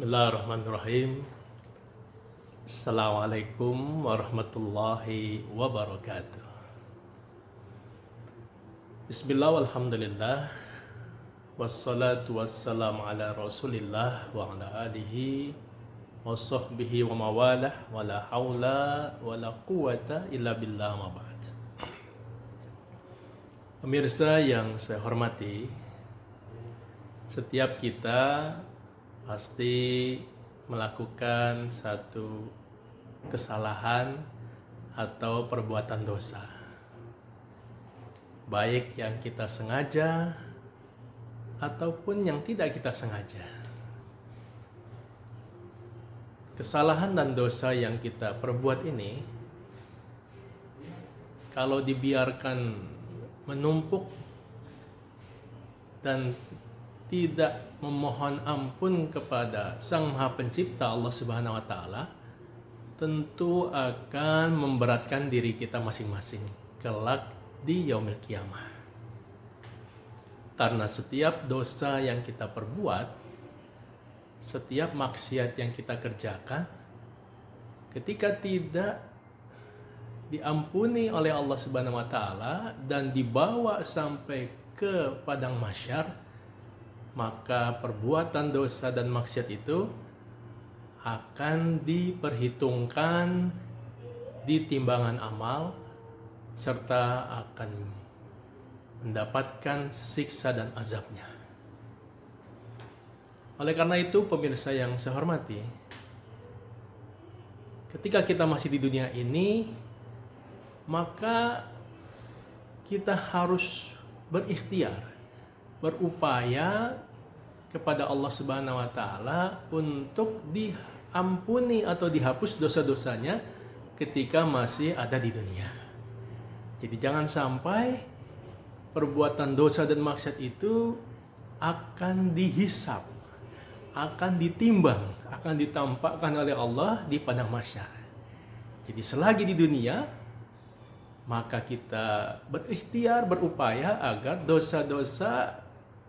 Bismillahirrahmanirrahim. Assalamualaikum warahmatullahi wabarakatuh. Bismillah walhamdulillah. Wassalatu wassalamu ala rasulillah wa ala alihi wa sahbihi wa mawalah wa la hawla wa la quwata illa billah ma ba'd. Pemirsa yang saya hormati, setiap kita pasti melakukan satu kesalahan atau perbuatan dosa, baik yang kita sengaja ataupun yang tidak kita sengaja. Kesalahan dan dosa yang kita perbuat ini, kalau dibiarkan menumpuk dan tidak memohon ampun kepada Sang Maha Pencipta Allah Subhanahu wa taala, tentu akan memberatkan diri kita masing-masing kelak di yaumil qiyamah. Karena setiap dosa yang kita perbuat, setiap maksiat yang kita kerjakan, ketika tidak diampuni oleh Allah Subhanahu wa taala dan dibawa sampai ke padang mahsyar, maka perbuatan dosa dan maksiat itu akan diperhitungkan di timbangan amal serta akan mendapatkan siksa dan azabnya. Oleh karena itu, pemirsa yang saya hormati, ketika kita masih di dunia ini, maka kita harus berikhtiar, berupaya kepada Allah Subhanahu wa taala untuk diampuni atau dihapus dosa-dosanya ketika masih ada di dunia. Jadi jangan sampai perbuatan dosa dan maksiat itu akan dihisab, akan ditimbang, akan ditampakkan oleh Allah di padang mahsyar. Jadi selagi di dunia, maka kita berikhtiar, berupaya agar dosa-dosa,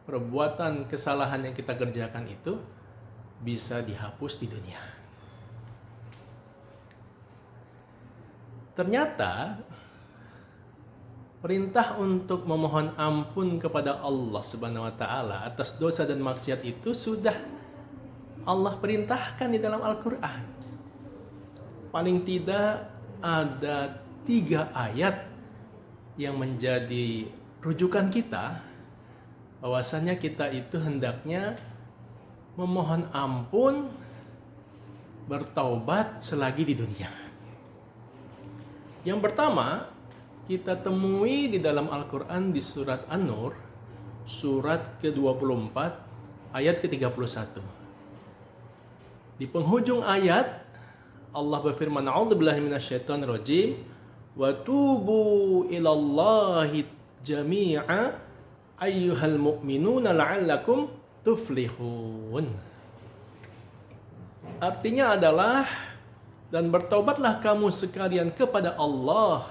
perbuatan kesalahan yang kita kerjakan itu bisa dihapus di dunia. Ternyata perintah untuk memohon ampun kepada Allah Subhanahu wa taala atas dosa dan maksiat itu sudah Allah perintahkan di dalam Al-Qur'an. Paling tidak ada 3 ayat yang menjadi rujukan kita bahwasanya kita itu hendaknya memohon ampun, bertaubat selagi di dunia. Yang pertama, kita temui di dalam Al-Quran di surat An-Nur, surat ke-24, ayat ke-31. Di penghujung ayat, Allah berfirman, "A'udzubillahi minasyaitonirrajim, wa tubu ilallahi jami'a ayyuhal mu'minuna la'allakum tuflihun." Artinya adalah, dan bertobatlah kamu sekalian kepada Allah,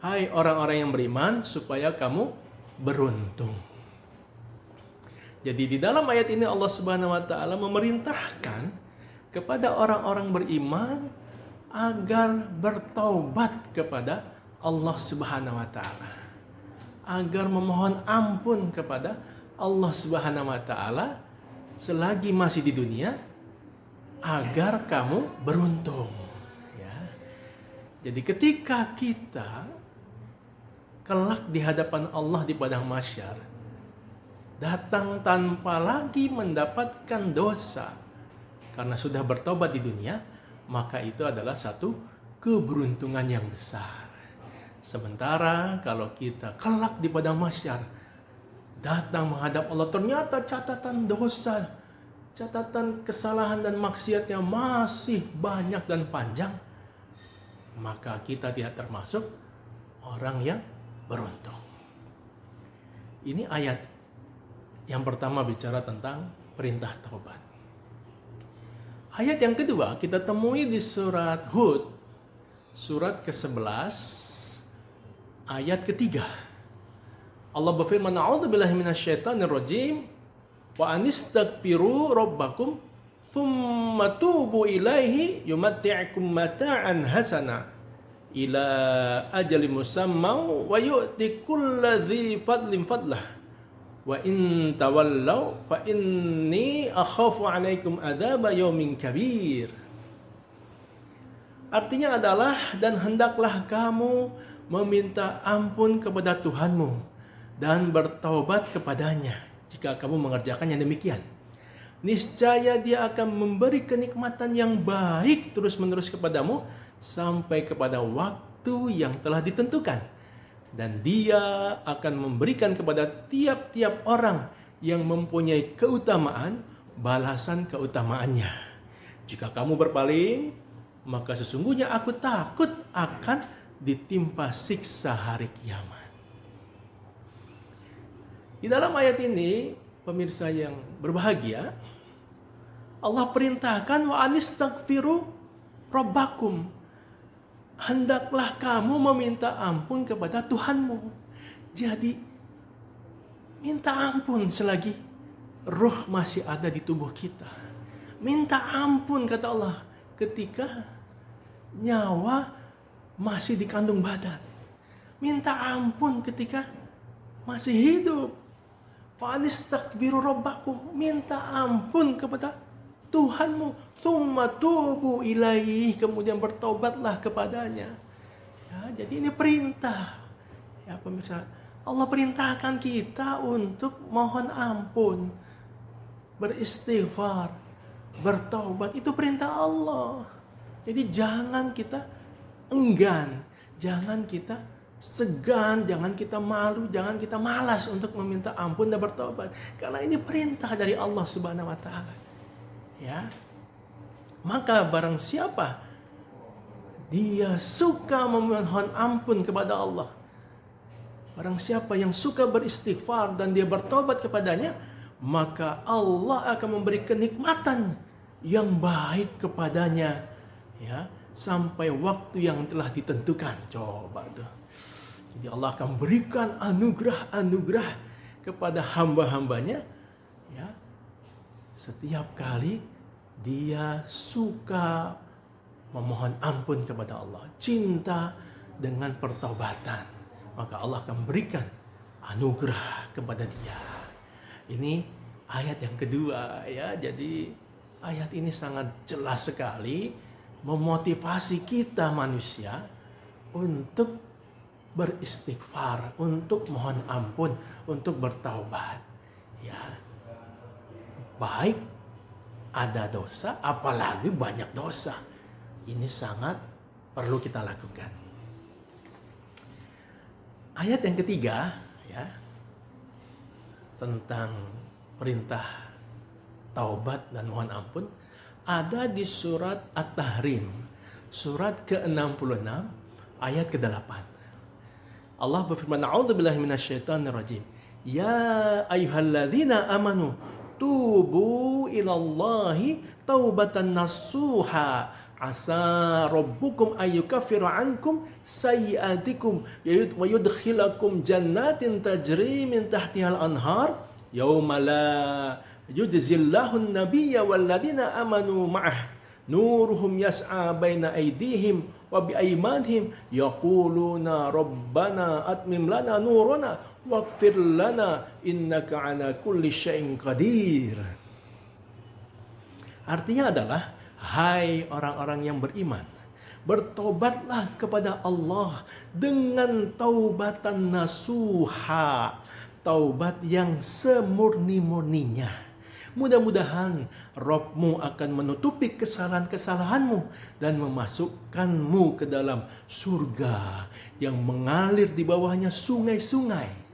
hai orang-orang yang beriman, supaya kamu beruntung. Jadi di dalam ayat ini Allah Subhanahu wa taala memerintahkan kepada orang-orang beriman agar bertaubat kepada Allah Subhanahu wa taala, agar memohon ampun kepada Allah Subhanahu wa taala selagi masih di dunia, agar kamu beruntung, ya. Jadi ketika kita kelak di hadapan Allah di padang mahsyar, datang tanpa lagi mendapatkan dosa karena sudah bertobat di dunia, maka itu adalah satu keberuntungan yang besar. Sementara kalau kita kelak di padang mahsyar, datang menghadap Allah, ternyata catatan dosa, catatan kesalahan dan maksiatnya masih banyak dan panjang, maka kita tidak termasuk orang yang beruntung. Ini ayat yang pertama bicara tentang perintah taubat. Ayat yang kedua kita temui di surat Hud, surat ke-11, ayat ketiga. Allah berfirman, "A'udzubillahi minasyaitonirrajim, wa anistaghfiru rabbakum thumma tubu ilaihi yumatti'ukum mata'an hasana ila ajali musamma wa yu'ti kulladzi fadlin fadlah wa in tawallaw fa inni akhafu 'alaikum adzaba yaumin kabir. Artinya adalah, dan hendaklah kamu meminta ampun kepada Tuhanmu dan bertaubat kepadanya jika kamu mengerjakan yang demikian. Niscaya Dia akan memberi kenikmatan yang baik terus-menerus kepadamu sampai kepada waktu yang telah ditentukan. Dan Dia akan memberikan kepada tiap-tiap orang yang mempunyai keutamaan balasan keutamaannya. Jika kamu berpaling, maka sesungguhnya aku takut akan ditimpa siksa hari kiamat. Di dalam ayat ini, pemirsa yang berbahagia, Allah perintahkan wa anistaghfiru rabbakum. Hendaklah kamu meminta ampun kepada Tuhanmu. Jadi, minta ampun selagi ruh masih ada di tubuh kita. Minta ampun, kata Allah, ketika nyawa masih di kandung badan. Minta ampun ketika masih hidup. Wa anistaghfiru rabbakum. Minta ampun kepada Tuhanmu. Tsumma tubu ilaihi. Kemudian bertobatlah kepadanya. Ya, jadi ini perintah. Ya pemirsa, Allah perintahkan kita untuk mohon ampun, beristighfar, bertaubat. Itu perintah Allah. Jadi jangan kita enggan, jangan kita segan, jangan kita malu, jangan kita malas untuk meminta ampun dan bertobat. Karena ini perintah dari Allah Subhanahu wa taala. Ya. Maka barang siapa dia suka memohon ampun kepada Allah, barang siapa yang suka beristighfar dan dia bertobat kepadanya, maka Allah akan memberi kenikmatan yang baik kepadanya, ya, sampai waktu yang telah ditentukan. Coba tuh. Jadi Allah akan berikan anugerah-anugerah kepada hamba-hambanya, ya, setiap kali dia suka memohon ampun kepada Allah, cinta dengan pertobatan, maka Allah akan berikan anugerah kepada dia. Ini ayat yang kedua, ya. Jadi ayat ini sangat jelas sekali memotivasi kita manusia untuk beristighfar, untuk mohon ampun, untuk bertaubat. Ya. Baik ada dosa, apalagi banyak dosa. Ini sangat perlu kita lakukan. Ayat yang ketiga, ya, tentang perintah taubat dan mohon ampun ada di surat At-Tahrim, surat ke-66 ayat ke-8. Allah berfirman, "A'udzubillahi minasyaitonirrajim. Ya ayyuhalladzina amanu tubu ilallahi taubatan nasuha asa rabbukum ayyukaffiru ankum sayyi'atikum wa yudkhilakum jannatin tajri min tahtihal anhar yauma la yujzillahu an-nabiyya walladzina amanu ma'ah nuruhum yas'a baina aydihim wa bi aymanihim yaquluna rabbana atmim lana nurana waghfir lana innaka ala kulli syai'in qadir." Artinya adalah, hai orang-orang yang beriman, bertobatlah kepada Allah dengan taubatan nasuha, taubat yang semurni-murninya. Mudah-mudahan Rabb-Mu akan menutupi kesalahan-kesalahanmu dan memasukkanmu ke dalam surga yang mengalir di bawahnya sungai-sungai.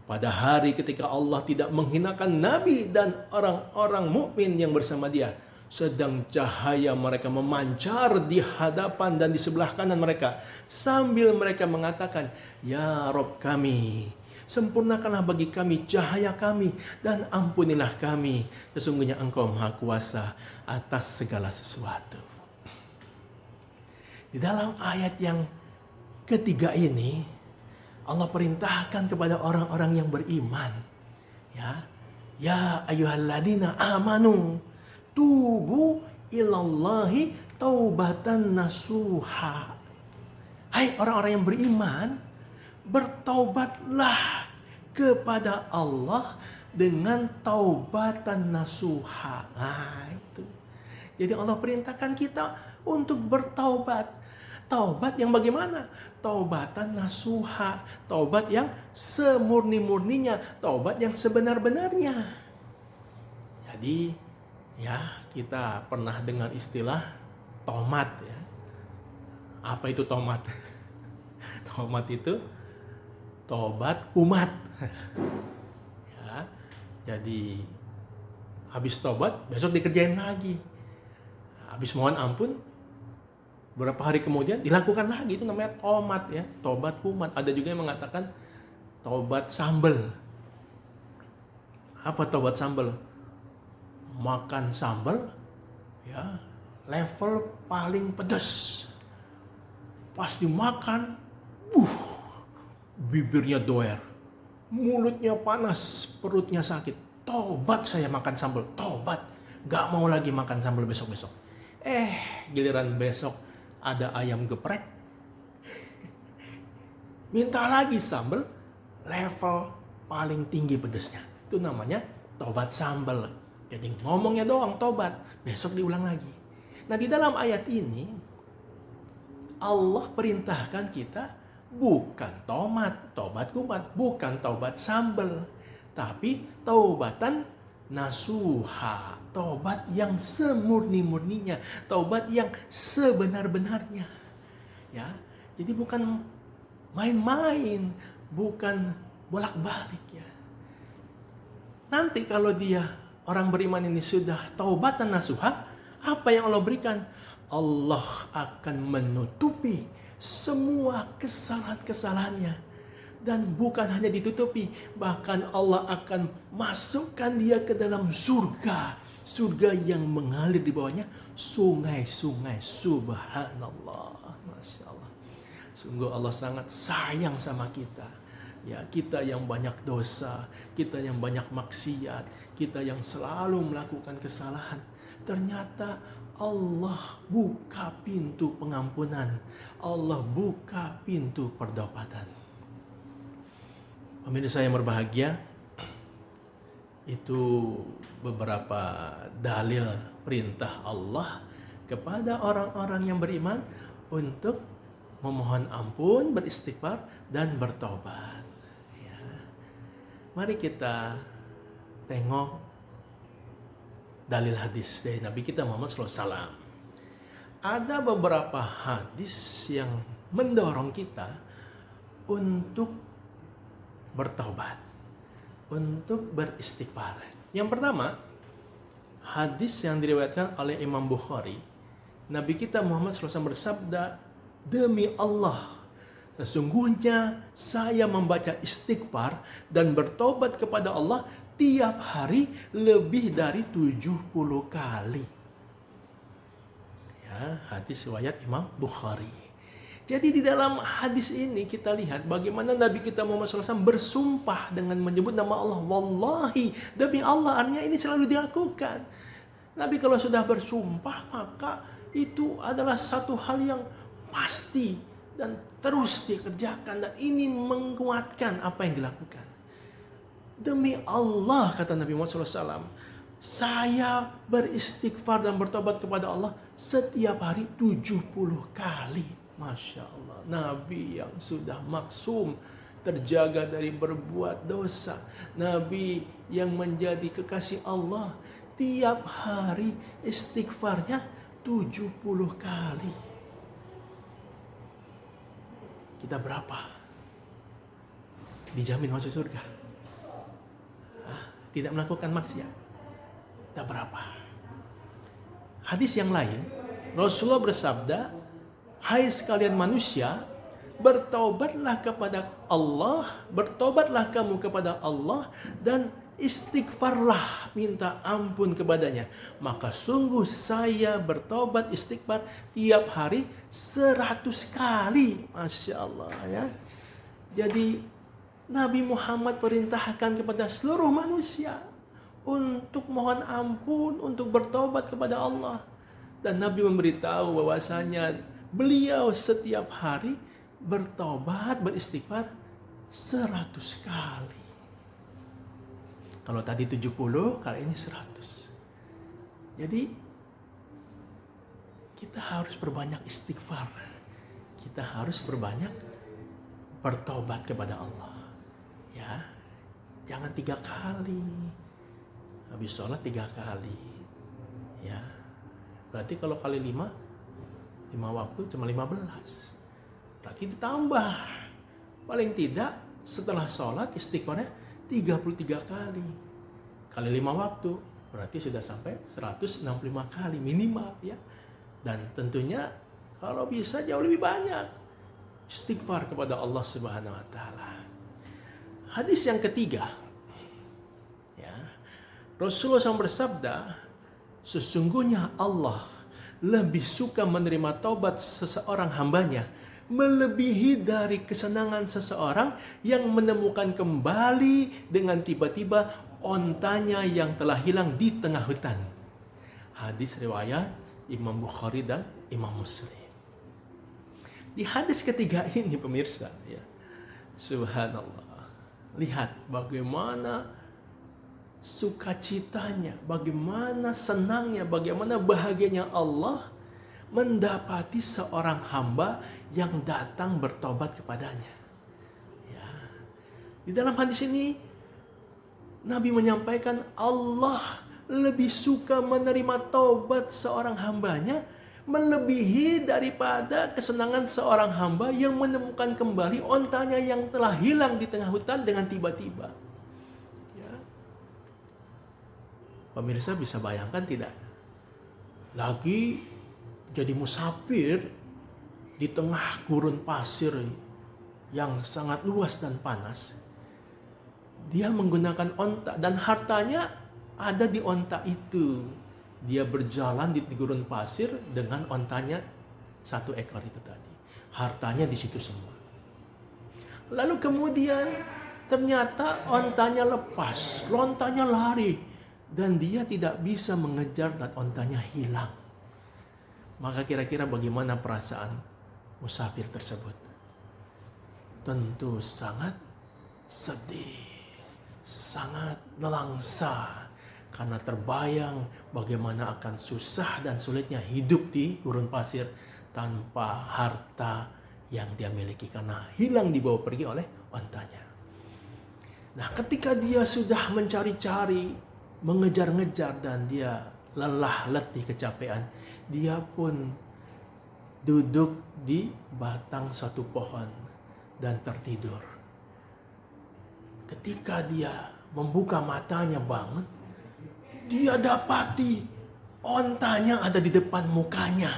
Pada hari ketika Allah tidak menghinakan Nabi dan orang-orang mukmin yang bersama dia, sedang cahaya mereka memancar di hadapan dan di sebelah kanan mereka, sambil mereka mengatakan, "Ya Rabb kami, sempurnakanlah bagi kami cahaya kami dan ampunilah kami. Sesungguhnya Engkau Maha Kuasa atas segala sesuatu." Di dalam ayat yang ketiga ini, Allah perintahkan kepada orang-orang yang beriman, ya, ya ayyuhalladzina amanu tubu ilallahi taubatan nasuha. Hai orang-orang yang beriman, bertaubatlah kepada Allah dengan taubatan nasuha. Nah, itu. Jadi Allah perintahkan kita untuk bertaubat. Taubat yang bagaimana? Taubatan nasuha. Taubat yang semurni-murninya. Taubat yang sebenar-benarnya. Jadi, ya kita pernah dengar istilah tomat. Ya. Apa itu tomat? Tomat itu tobat kumat. Ya, jadi habis tobat besok dikerjain lagi. Habis mohon ampun beberapa hari kemudian dilakukan lagi, itu namanya tomat ya, tobat kumat. Ada juga yang mengatakan tobat sambal. Apa tobat sambal? Makan sambal ya level paling pedas. Pas dimakan, bibirnya doer, mulutnya panas, perutnya sakit. Tobat saya makan sambal, tobat. Gak mau lagi makan sambal besok-besok. Giliran besok ada ayam geprek, minta lagi sambal level paling tinggi pedasnya. Itu namanya tobat sambal. Jadi ngomongnya doang tobat, besok diulang lagi. Nah di dalam ayat ini Allah perintahkan kita bukan tobat kumat, bukan taubat sambal, tapi taubatan nasuha, taubat yang semurni-murninya, taubat yang sebenar-benarnya. Ya, jadi bukan main-main, bukan bolak-balik ya. Nanti kalau dia orang beriman ini sudah taubatan nasuha, apa yang Allah berikan? Allah akan menutupi semua kesalahan-kesalahannya. Dan bukan hanya ditutupi, bahkan Allah akan masukkan dia ke dalam surga. Surga yang mengalir di bawahnya sungai-sungai. Subhanallah. Masya Allah. Sungguh Allah sangat sayang sama kita. Ya, kita yang banyak dosa, kita yang banyak maksiat, kita yang selalu melakukan kesalahan. Ternyata Allah buka pintu pengampunan. Allah buka pintu pertobatan. Pemirsa yang berbahagia, itu beberapa dalil perintah Allah kepada orang-orang yang beriman untuk memohon ampun, beristighfar, dan bertobat. Ya. Mari kita tengok dalil hadis dari Nabi kita Muhammad SAW. Ada beberapa hadis yang mendorong kita untuk bertobat, untuk beristighfar. Yang pertama, hadis yang diriwayatkan oleh Imam Bukhari. Nabi kita Muhammad SAW bersabda, demi Allah, sesungguhnya saya membaca istighfar dan bertobat kepada Allah tiap hari lebih dari 70 kali. Ya, hadis riwayat Imam Bukhari. Jadi di dalam hadis ini kita lihat bagaimana Nabi kita Muhammad SAW bersumpah dengan menyebut nama Allah. Wallahi, demi Allah, artinya ini selalu dilakukan. Nabi kalau sudah bersumpah, maka itu adalah satu hal yang pasti dan terus dikerjakan. Dan ini menguatkan apa yang dilakukan. Demi Allah, kata Nabi Muhammad SAW, saya beristighfar dan bertobat kepada Allah setiap hari 70 kali. Masya Allah, Nabi yang sudah maksum, terjaga dari berbuat dosa. Nabi yang menjadi kekasih Allah, tiap hari istighfarnya 70 kali. Kita berapa? Dijamin masuk surga. Tidak melakukan maksiat. Kita berapa? Hadis yang lain, Rasulullah bersabda, hai sekalian manusia, bertaubatlah kepada Allah, bertobatlah kamu kepada Allah dan istighfarlah, minta ampun kepadanya. Maka sungguh saya bertobat istighfar tiap hari 100 kali. Masya Allah ya. Jadi Nabi Muhammad perintahkan kepada seluruh manusia untuk mohon ampun, untuk bertobat kepada Allah. Dan Nabi memberitahu bahwasanya beliau setiap hari bertobat, beristighfar 100 kali. Kalau tadi 70, kali ini 100. Jadi kita harus berbanyak istighfar. Kita harus berbanyak bertobat kepada Allah. Ya, jangan 3 kali. Habis sholat 3 kali. Ya, berarti kalau kali 5 waktu cuma 15. Berarti ditambah. Paling tidak setelah sholat istighfarnya 33 kali. Kali 5 waktu berarti sudah sampai 165 kali minimal ya. Dan tentunya kalau bisa jauh lebih banyak istighfar kepada Allah Subhanahu wa taala. Hadis yang ketiga. Ya. Rasulullah SAW bersabda, sesungguhnya Allah lebih suka menerima taubat seseorang hambanya melebihi dari kesenangan seseorang yang menemukan kembali dengan tiba-tiba ontanya yang telah hilang di tengah hutan. Hadis riwayat Imam Bukhari dan Imam Muslim. Di hadis ketiga ini pemirsa, ya, subhanallah, lihat bagaimana sukacitanya, bagaimana senangnya, bagaimana bahagianya Allah mendapati seorang hamba yang datang bertobat kepadanya. Ya. Di dalam hadis ini Nabi menyampaikan Allah lebih suka menerima taubat seorang hambanya melebihi daripada kesenangan seorang hamba yang menemukan kembali ontanya yang telah hilang di tengah hutan dengan tiba-tiba. Ya. Pemirsa bisa bayangkan tidak? Lagi jadi musafir di tengah gurun pasir yang sangat luas dan panas. Dia menggunakan onta dan hartanya ada di onta itu. Dia berjalan di gurun pasir dengan ontanya 1 ekor itu tadi. Hartanya di situ semua. Lalu kemudian ternyata ontanya lepas, lontanya lari dan dia tidak bisa mengejar dan ontanya hilang. Maka kira-kira bagaimana perasaan musafir tersebut? Tentu sangat sedih, sangat nelangsa, karena terbayang bagaimana akan susah dan sulitnya hidup di gurun pasir tanpa harta yang dia miliki, karena hilang dibawa pergi oleh ontanya. Nah, ketika dia sudah mencari-cari, mengejar-ngejar dan dia lelah, letih, kecapean, dia pun duduk di batang satu pohon dan tertidur. Ketika dia membuka matanya bangun, dia dapati ontanya ada di depan mukanya.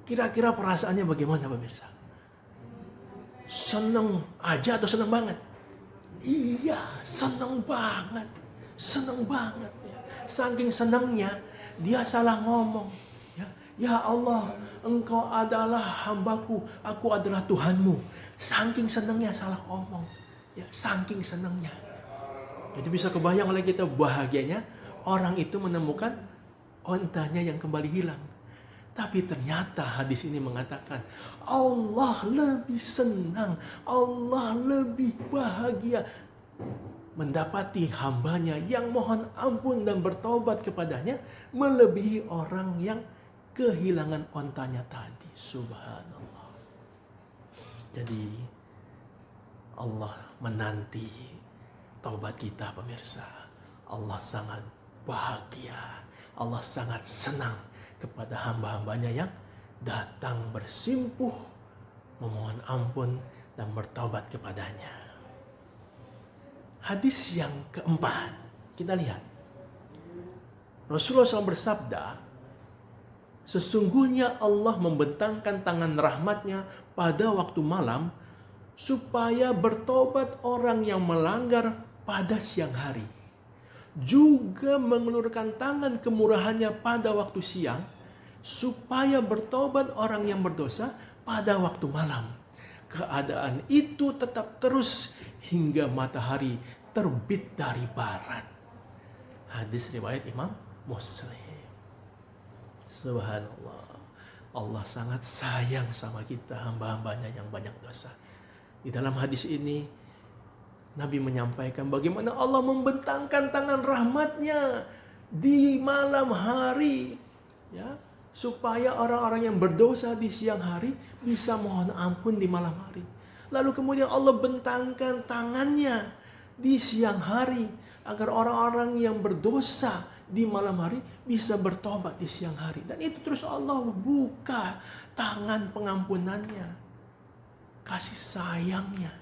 Kira-kira perasaannya bagaimana pemirsa? Seneng aja atau seneng banget? Iya, seneng banget. Seneng banget. Saking senangnya, dia salah ngomong. Ya Allah, Engkau adalah hambaku, aku adalah Tuhanmu. Saking senangnya salah ngomong. Ya, saking senangnya. Jadi bisa kebayang oleh kita bahagianya orang itu menemukan ontanya yang kembali hilang. Tapi ternyata hadis ini mengatakan Allah lebih senang, Allah lebih bahagia mendapati hambanya yang mohon ampun dan bertobat kepadanya melebihi orang yang kehilangan ontanya tadi. Subhanallah. Jadi Allah menanti taubat kita pemirsa. Allah sangat bahagia. Allah sangat senang kepada hamba-hambanya yang datang bersimpuh memohon ampun dan bertobat kepadanya. Hadis yang keempat, kita lihat. Rasulullah SAW bersabda, sesungguhnya Allah membentangkan tangan rahmatnya pada waktu malam supaya bertobat orang yang melanggar pada siang hari. Juga mengelurkan tangan kemurahannya pada waktu siang supaya bertobat orang yang berdosa pada waktu malam. Keadaan itu tetap terus hingga matahari terbit dari barat. Hadis riwayat Imam Muslim. Subhanallah. Allah sangat sayang sama kita, hamba-hambanya yang banyak dosa. Di dalam hadis ini Nabi menyampaikan bagaimana Allah membentangkan tangan rahmatnya di malam hari, ya, supaya orang-orang yang berdosa di siang hari bisa mohon ampun di malam hari. Lalu kemudian Allah bentangkan tangannya di siang hari agar orang-orang yang berdosa di malam hari bisa bertobat di siang hari. Dan itu terus Allah buka tangan pengampunannya, kasih sayangnya,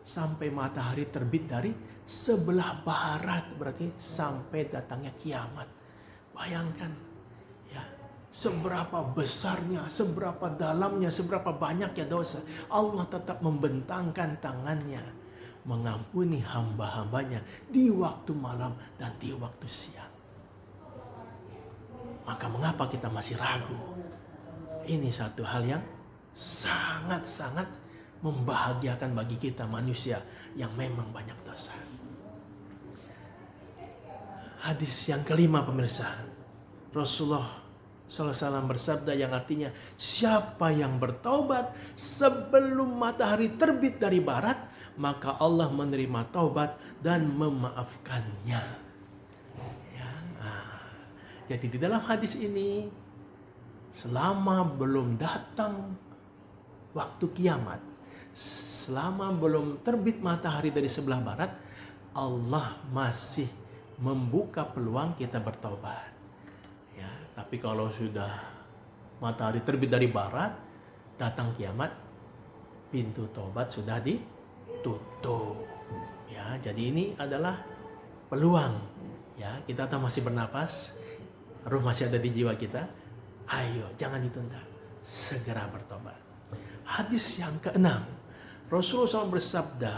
sampai matahari terbit dari sebelah barat, berarti sampai datangnya kiamat. Bayangkan ya, seberapa besarnya, seberapa dalamnya, seberapa banyaknya dosa, Allah tetap membentangkan tangannya mengampuni hamba-hambanya di waktu malam dan di waktu siang. Maka mengapa kita masih ragu? Ini satu hal yang sangat-sangat membahagiakan bagi kita manusia yang memang banyak dosa. Hadis yang kelima pemirsa, Rasulullah SAW bersabda yang artinya, siapa yang bertaubat sebelum matahari terbit dari barat, maka Allah menerima taubat dan memaafkannya. Ya, jadi di dalam hadis ini, selama belum datang waktu kiamat, selama belum terbit matahari dari sebelah barat, Allah masih membuka peluang kita bertaubat. Ya, tapi kalau sudah matahari terbit dari barat, datang kiamat, pintu taubat sudah ditutup. Ya, jadi ini adalah peluang. Ya, kita masih bernapas, ruh masih ada di jiwa kita. Ayo, jangan ditunda, segera bertobat. Hadis yang keenam, Rasulullah SAW bersabda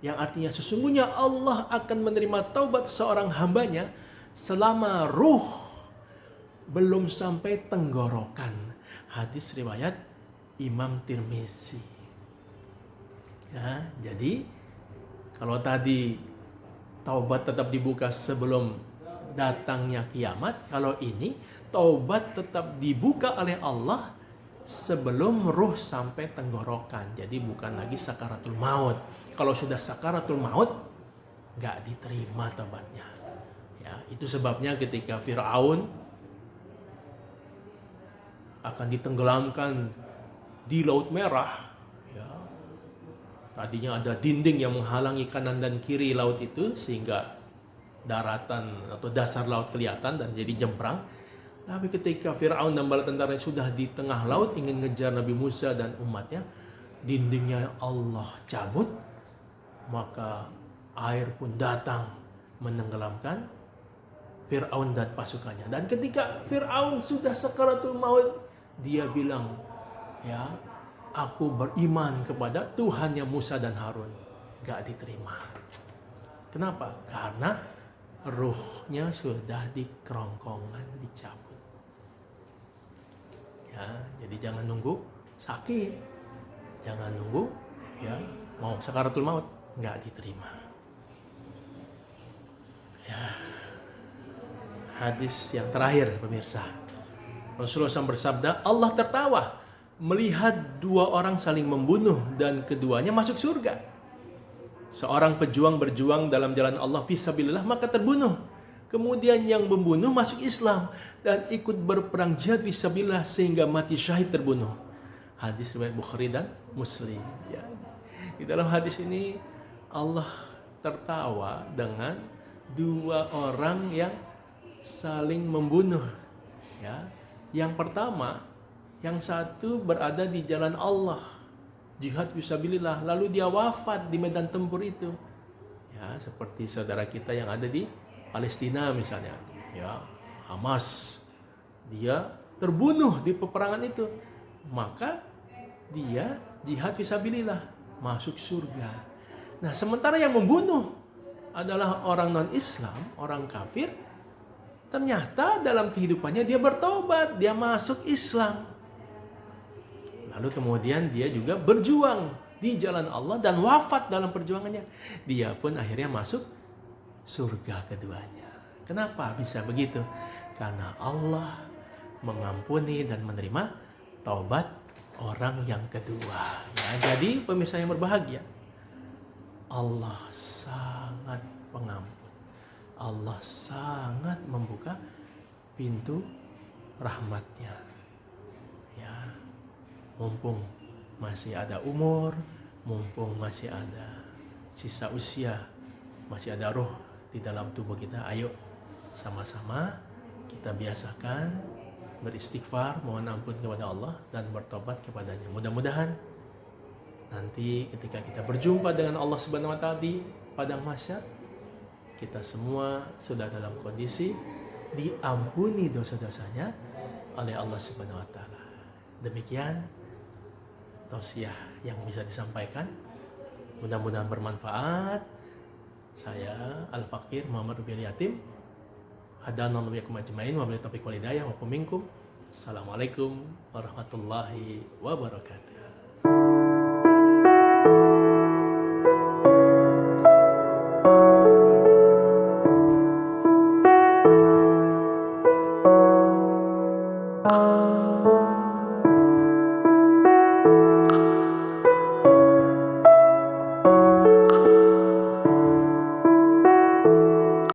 yang artinya sesungguhnya Allah akan menerima taubat seorang hambanya selama ruh belum sampai tenggorokan. Hadis riwayat Imam Tirmizi. Ya, jadi kalau tadi taubat tetap dibuka sebelum datangnya kiamat, kalau ini taubat tetap dibuka oleh Allah sebelum ruh sampai tenggorokan. Jadi bukan lagi sakaratul maut. Kalau sudah sakaratul maut, gak diterima taubatnya. Ya, itu sebabnya ketika Fir'aun akan ditenggelamkan di Laut Merah, ya, tadinya ada dinding yang menghalangi kanan dan kiri laut itu sehingga daratan atau dasar laut kelihatan dan jadi jembrang. Tapi ketika Fir'aun dan bala tentaranya sudah di tengah laut ingin ngejar Nabi Musa dan umatnya, dindingnya Allah cabut, maka air pun datang menenggelamkan Fir'aun dan pasukannya. Dan ketika Fir'aun sudah sakaratul maut, dia bilang, ya, aku beriman kepada Tuhannya Musa dan Harun. Gak diterima. Kenapa? Karena ruhnya sudah di kerongkongan, dicabut. Ya, jadi jangan nunggu sakit, jangan nunggu ya mau sakaratul maut, nggak diterima. Ya. Hadis yang terakhir pemirsa, Rasulullah SAW bersabda, Allah tertawa melihat dua orang saling membunuh dan keduanya masuk surga. Seorang pejuang berjuang dalam jalan Allah fisabilillah maka terbunuh. Kemudian yang membunuh masuk Islam dan ikut berperang jihad fisabilillah sehingga mati syahid terbunuh. Hadis riwayat Bukhari dan Muslim. Ya. Di dalam hadis ini Allah tertawa dengan dua orang yang saling membunuh. Ya. Yang pertama, yang satu berada di jalan Allah, jihad fisabilillah, lalu dia wafat di medan tempur itu. Ya, seperti saudara kita yang ada di Palestina misalnya, ya, Hamas, dia terbunuh di peperangan itu, maka dia jihad fisabilillah, masuk surga. Nah, sementara yang membunuh adalah orang non-Islam, orang kafir, ternyata dalam kehidupannya dia bertobat, dia masuk Islam. Lalu kemudian dia juga berjuang di jalan Allah dan wafat dalam perjuangannya. Dia pun akhirnya masuk surga keduanya. Kenapa bisa begitu? Karena Allah mengampuni dan menerima taubat orang yang kedua. Ya, jadi pemirsa yang berbahagia, Allah sangat pengampun. Allah sangat membuka pintu rahmatnya. Ya, mumpung masih ada umur, mumpung masih ada sisa usia, masih ada roh di dalam tubuh kita, ayo sama-sama kita biasakan beristighfar, mohon ampun kepada Allah dan bertobat kepadanya. Mudah-mudahan nanti ketika kita berjumpa dengan Allah Subhanahu wa taala di padang mahsyar, kita semua sudah dalam kondisi diampuni dosa-dosanya oleh Allah Subhanahu wa taala. Demikian tausiah yang bisa disampaikan. Mudah-mudahan bermanfaat. Saya Al-Fakir Muhammad Rubiul Yatim. Hadanallahu wa iyyakum ajmain wa billahi taufiq wal hidayah wa minkum. Assalamualaikum warahmatullahi wabarakatuh.